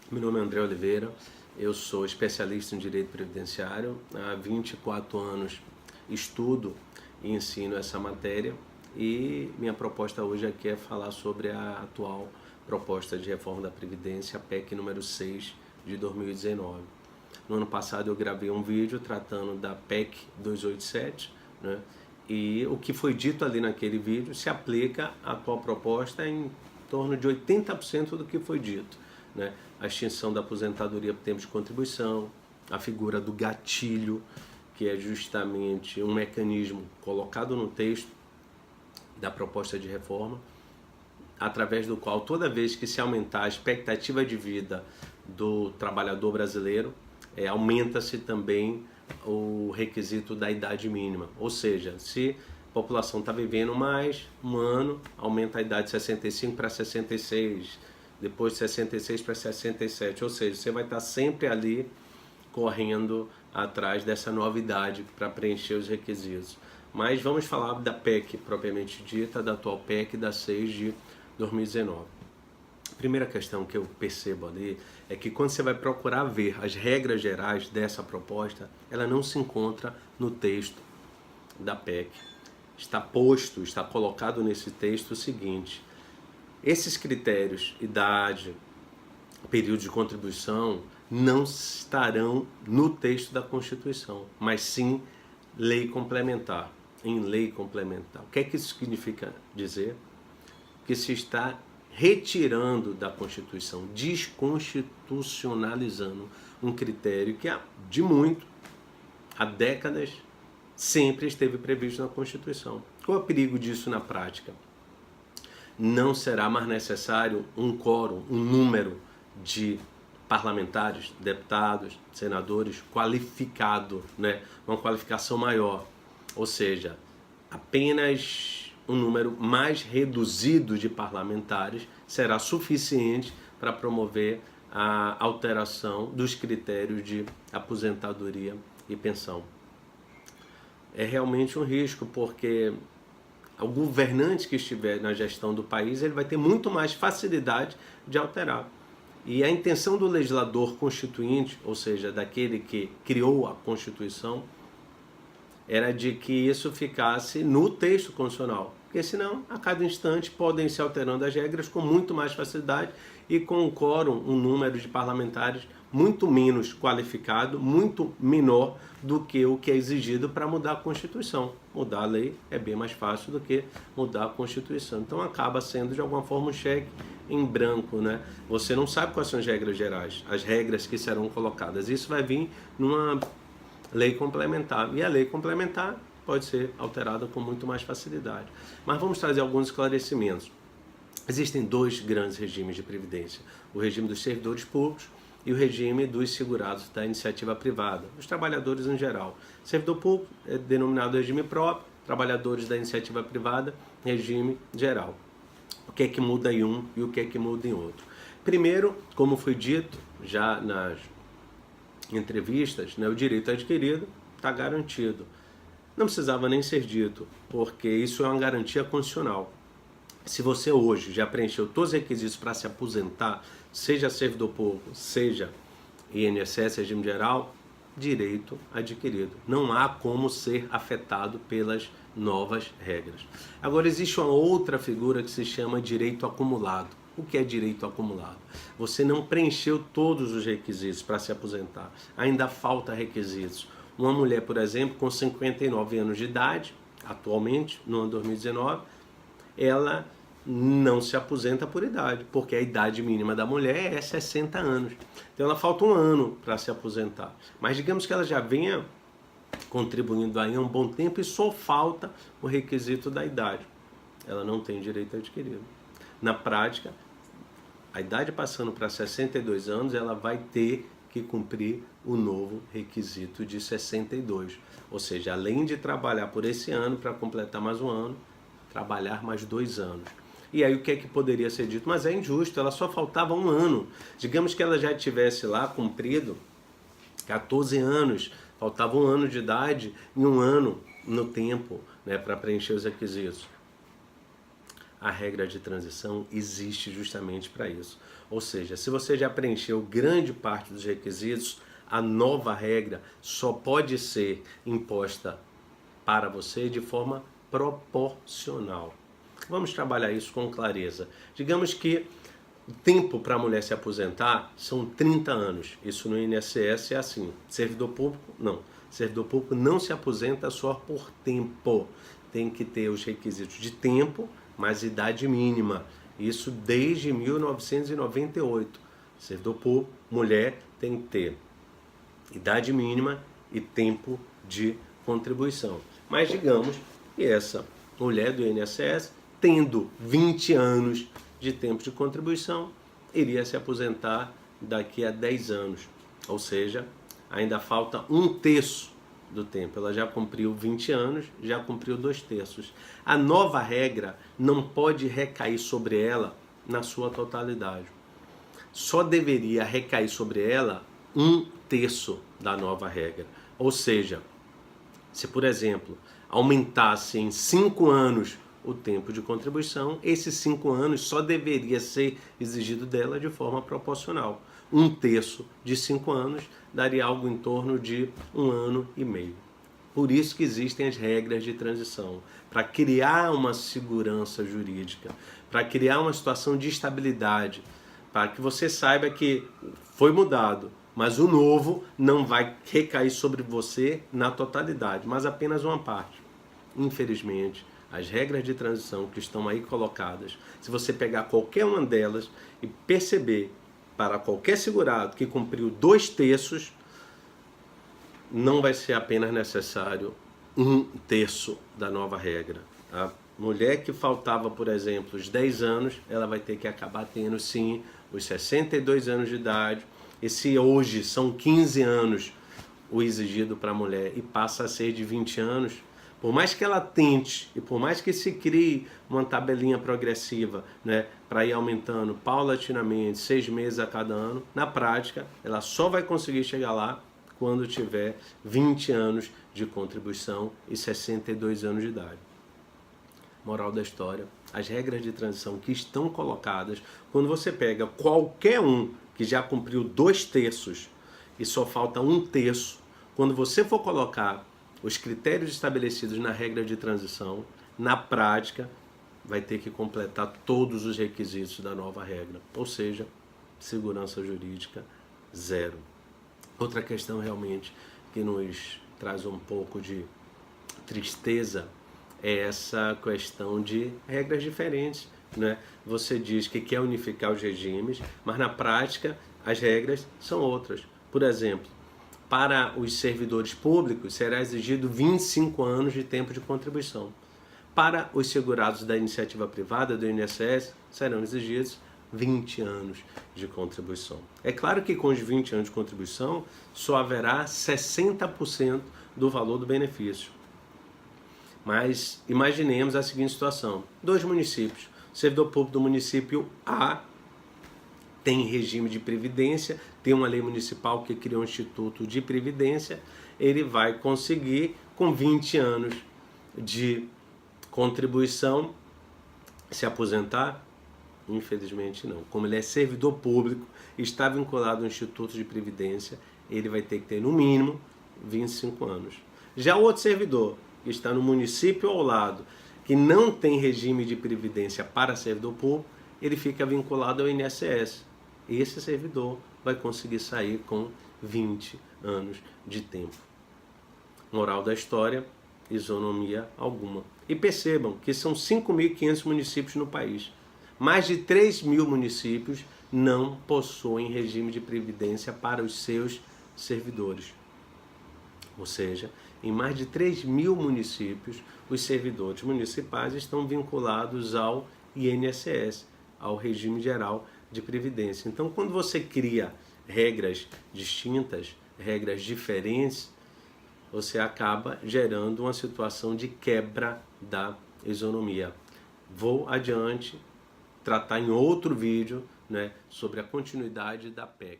Meu nome é André Oliveira, eu sou especialista em Direito Previdenciário. Há 24 anos estudo e ensino essa matéria e minha proposta hoje aqui é falar sobre a atual proposta de reforma da Previdência, a PEC número 6 de 2019. No ano passado eu gravei um vídeo tratando da PEC 287, né? E o que foi dito ali naquele vídeo se aplica à atual proposta em torno de 80% do que foi dito, né? A extinção da aposentadoria por tempo de contribuição, a figura do gatilho, que é justamente um mecanismo colocado no texto da proposta de reforma, através do qual toda vez que se aumentar a expectativa de vida do trabalhador brasileiro, aumenta-se também o requisito da idade mínima. Ou seja, se a população está vivendo mais um ano, aumenta a idade de 65 para 66, depois de 66 para 67. Ou seja, você vai estar sempre ali correndo atrás dessa nova idade para preencher os requisitos. Mas vamos falar da PEC propriamente dita, da atual PEC da 6 de 2019. A primeira questão que eu percebo ali é que quando você vai procurar ver as regras gerais dessa proposta, ela não se encontra no texto da PEC. Está colocado nesse texto o seguinte: esses critérios, idade, período de contribuição, não estarão no texto da Constituição, mas sim lei complementar, em lei complementar. O que é que isso significa dizer? Que se está retirando da Constituição, desconstitucionalizando um critério que há décadas, sempre esteve previsto na Constituição. Qual é o perigo disso na prática? Não será mais necessário um quórum, um número de parlamentares, deputados, senadores qualificado, né? Uma qualificação maior. Ou seja, apenas um número mais reduzido de parlamentares será suficiente para promover a alteração dos critérios de aposentadoria e pensão. É realmente um risco, porque o governante que estiver na gestão do país, ele vai ter muito mais facilidade de alterar. E a intenção do legislador constituinte, ou seja, daquele que criou a Constituição, era de que isso ficasse no texto constitucional, porque senão a cada instante podem se alterando as regras com muito mais facilidade e com um quórum, um número de parlamentares muito menos qualificado, muito menor do que o que é exigido para mudar a Constituição. Mudar a lei é bem mais fácil do que mudar a Constituição. Então acaba sendo de alguma forma um cheque em branco, né? Você não sabe quais são as regras gerais, as regras que serão colocadas. Isso vai vir numa lei complementar. E a lei complementar pode ser alterada com muito mais facilidade. Mas vamos trazer alguns esclarecimentos. Existem dois grandes regimes de previdência: o regime dos servidores públicos e o regime dos segurados da iniciativa privada, os trabalhadores em geral. Servidor público é denominado regime próprio, trabalhadores da iniciativa privada, regime geral. O que é que muda em um e o que é que muda em outro? Primeiro, como foi dito já nas entrevistas, né, o direito adquirido está garantido. Não precisava nem ser dito, porque isso é uma garantia constitucional. Se você hoje já preencheu todos os requisitos para se aposentar, seja servidor público, seja INSS, regime geral, direito adquirido. Não há como ser afetado pelas novas regras. Agora existe uma outra figura que se chama direito acumulado. O que é direito acumulado? Você não preencheu todos os requisitos para se aposentar. Ainda falta requisitos. Uma mulher, por exemplo, com 59 anos de idade, atualmente, no ano 2019, ela não se aposenta por idade, porque a idade mínima da mulher é 60 anos. Então ela falta um ano para se aposentar. Mas digamos que ela já venha contribuindo aí há um bom tempo e só falta o requisito da idade. Ela não tem direito adquirido. Na prática, a idade passando para 62 anos, ela vai ter que cumprir o novo requisito de 62. Ou seja, além de trabalhar por esse ano, para completar mais um ano, trabalhar mais 2 anos. E aí o que é que poderia ser dito? Mas é injusto, ela só faltava um ano. Digamos que ela já tivesse lá cumprido 14 anos, faltava um ano de idade e um ano no tempo, né, para preencher os requisitos. a regra de transição existe justamente para isso. Ou seja, se você já preencheu grande parte dos requisitos, a nova regra só pode ser imposta para você de forma proporcional. Vamos trabalhar isso com clareza. Digamos que o tempo para a mulher se aposentar são 30 anos. Isso no INSS é assim. Servidor público, não. Servidor público não se aposenta só por tempo. Tem que ter os requisitos de tempo, mas idade mínima. Isso desde 1998. Servidor público, mulher tem que ter idade mínima e tempo de contribuição. Mas digamos que essa mulher do INSS, tendo 20 anos de tempo de contribuição, iria se aposentar daqui a 10 anos. Ou seja, ainda falta 1/3 do tempo. Ela já cumpriu 20 anos, já cumpriu 2/3. A nova regra não pode recair sobre ela na sua totalidade. Só deveria recair sobre ela 1/3 da nova regra. Ou seja, se por exemplo aumentasse em 5 anos o tempo de contribuição, esses 5 anos só deveria ser exigido dela de forma proporcional. 1/3 de 5 anos daria algo em torno de 1 ano e meio. Por isso que existem as regras de transição, para criar uma segurança jurídica, para criar uma situação de estabilidade, para que você saiba que foi mudado, mas o novo não vai recair sobre você na totalidade, mas apenas uma parte. Infelizmente, as regras de transição que estão aí colocadas, se você pegar qualquer uma delas e perceber para qualquer segurado que cumpriu 2/3, não vai ser apenas necessário 1/3 da nova regra. A mulher que faltava, por exemplo, os 10 anos, ela vai ter que acabar tendo sim os 62 anos de idade. E se hoje são 15 anos o exigido para a mulher e passa a ser de 20 anos, por mais que ela tente e por mais que se crie uma tabelinha progressiva, né, para ir aumentando paulatinamente 6 meses a cada ano, na prática ela só vai conseguir chegar lá quando tiver 20 anos de contribuição e 62 anos de idade. Moral da história, as regras de transição que estão colocadas, quando você pega qualquer um que já cumpriu 2/3 e só falta 1/3, quando você for colocar os critérios estabelecidos na regra de transição, na prática, vai ter que completar todos os requisitos da nova regra. Ou seja, segurança jurídica zero. Outra questão realmente que nos traz um pouco de tristeza é essa questão de regras diferentes, né? Você diz que quer unificar os regimes, mas na prática as regras são outras. Por exemplo, para os servidores públicos será exigido 25 anos de tempo de contribuição. Para os segurados da iniciativa privada, do INSS, serão exigidos 20 anos de contribuição. É claro que com os 20 anos de contribuição só haverá 60% do valor do benefício. Mas imaginemos a seguinte situação: 2 municípios. O servidor público do município A tem regime de previdência, tem uma lei municipal que criou um instituto de previdência, ele vai conseguir, com 20 anos de contribuição, se aposentar? Infelizmente não. Como ele é servidor público, está vinculado ao instituto de previdência, ele vai ter que ter no mínimo 25 anos. Já o outro servidor, que está no município ao lado, que não tem regime de previdência para servidor público, ele fica vinculado ao INSS. Esse servidor vai conseguir sair com 20 anos de tempo. Moral da história, isonomia alguma. E percebam que são 5.500 municípios no país. Mais de 3.000 municípios não possuem regime de previdência para os seus servidores. Ou seja, em mais de 3.000 municípios, os servidores municipais estão vinculados ao INSS, ao regime geral de previdência. Então, quando você cria regras distintas, regras diferentes, você acaba gerando uma situação de quebra da isonomia. Vou adiante tratar em outro vídeo, né, sobre a continuidade da PEC.